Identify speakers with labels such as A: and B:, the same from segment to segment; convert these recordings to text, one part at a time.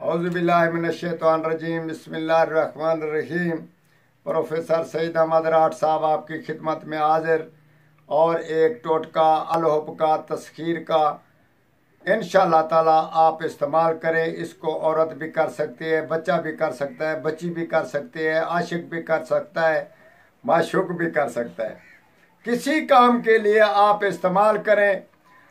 A: औज़ुबिल्लाहिमिनश्शैतानिर्रजीम बिस्मिल्लाहिर्रहमानिर्रहीम। प्रोफेसर सईद अहमद राठ साहब आपकी खिदमत में हाजिर और एक टोटका अलहुब का तस्खीर का इंशाअल्लाह ताला आप इस्तेमाल करें। इसको औरत भी कर सकती है, बच्चा भी कर सकता है, बच्ची भी कर सकती है, आशिक भी कर सकता है, माशूक भी कर सकता है। किसी काम के लिए आप इस्तेमाल करें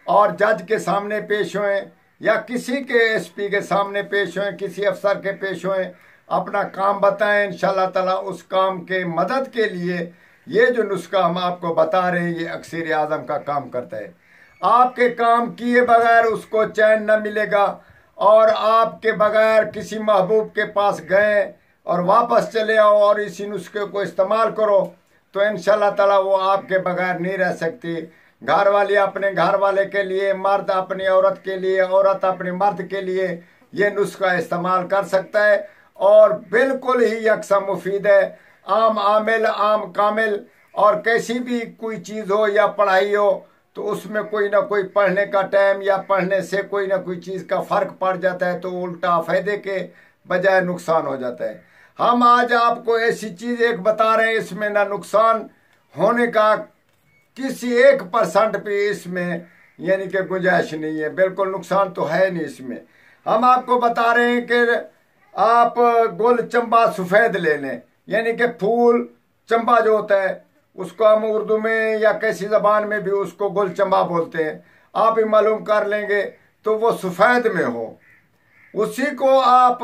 A: और जज के सामने पेश होएं या किसी के एसपी के सामने पेश होएं, किसी अफसर के पेश होएं, अपना काम बताएं। इंशाअल्लाह ताला उस काम के मदद के लिए ये जो नुस्खा हम आपको बता रहे हैं ये अक्सर आज़म का काम करता है। आपके काम किए बगैर उसको चैन न मिलेगा और आपके बगैर किसी महबूब के पास गए और वापस चले आओ और इसी नुस्खे को इस्तेमाल करो तो इंशाअल्लाह ताला वो आपके बगैर नहीं रह सकती। घर वाली अपने घर वाले के लिए, मर्द अपनी औरत के लिए, औरत अपने मर्द के लिए ये नुस्खा इस्तेमाल कर सकता है और बिल्कुल ही यकसा मुफीद है। आम आमिल, आम कामिल और कैसी भी कोई चीज़ हो या पढ़ाई हो तो उसमें कोई ना कोई पढ़ने का टाइम या पढ़ने से कोई ना कोई चीज़ का फ़र्क पड़ जाता है तो उल्टा फ़ायदे के बजाय नुकसान हो जाता है। हम आज आपको ऐसी चीज़ एक बता रहे हैं इसमें ना नुकसान होने का किसी 1% भी इसमें यानी कि गुंजाइश नहीं है। बिल्कुल नुकसान तो है नहीं इसमें। हम आपको बता रहे हैं कि आप गुल चंबा सफ़ेद ले लें, यानी कि फूल चंबा जो होता है उसको हम उर्दू में या कैसी ज़बान में भी उसको गुल चंबा बोलते हैं। आप ही मालूम कर लेंगे तो वो सफ़ेद में हो, उसी को आप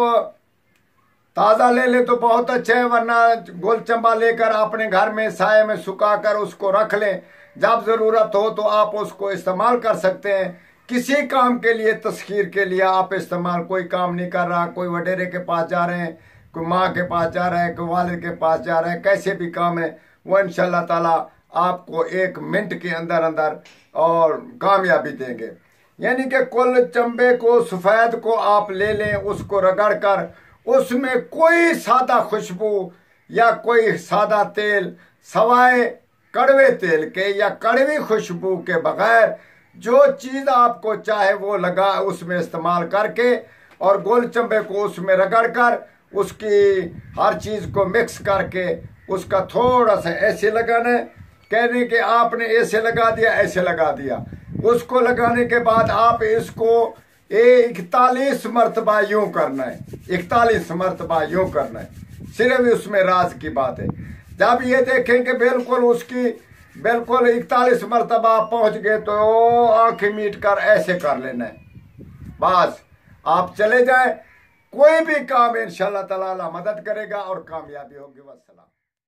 A: ताज़ा ले ले तो बहुत अच्छा है, वरना गुल चंबा लेकर अपने घर में साये में सुखा कर उसको रख लें। जब ज़रूरत हो तो आप उसको इस्तेमाल कर सकते हैं। किसी काम के लिए, तस्खीर के लिए आप इस्तेमाल, कोई काम नहीं कर रहा, कोई वडेरे के पास जा रहे हैं, कोई माँ के पास जा रहा है, कोई वालिद के पास जा रहा है, कैसे भी काम है वो इंशाअल्लाह ताला आपको 1 मिनट के अंदर अंदर और कामयाबी देंगे। यानी कि कुल चंबे को, सफ़ेद को आप ले लें, उसको रगड़ कर उसमें कोई सादा खुशबू या कोई सादा तेल सवाए कड़वे तेल के या कड़वी खुशबू के बगैर जो चीज़ आपको चाहे वो लगा उसमें इस्तेमाल करके और गोल चंबे को उसमें रगड़ कर उसकी हर चीज़ को मिक्स करके उसका थोड़ा सा ऐसे लगाना है, कहने कि आपने ऐसे लगा दिया, ऐसे लगा दिया। उसको लगाने के बाद आप इसको 41 मरतबा यूं करना है, 41 मरतबा यूं करना है। सिर्फ उसमें राज की बात है। जब ये देखें कि बिल्कुल उसकी बिल्कुल 41 मरतबा पहुंच गए तो आंखें मीट कर ऐसे कर लेना है, बस आप चले जाएं। कोई भी काम इंशाअल्लाह ताला मदद करेगा और कामयाबी होगी। वस्सलाम।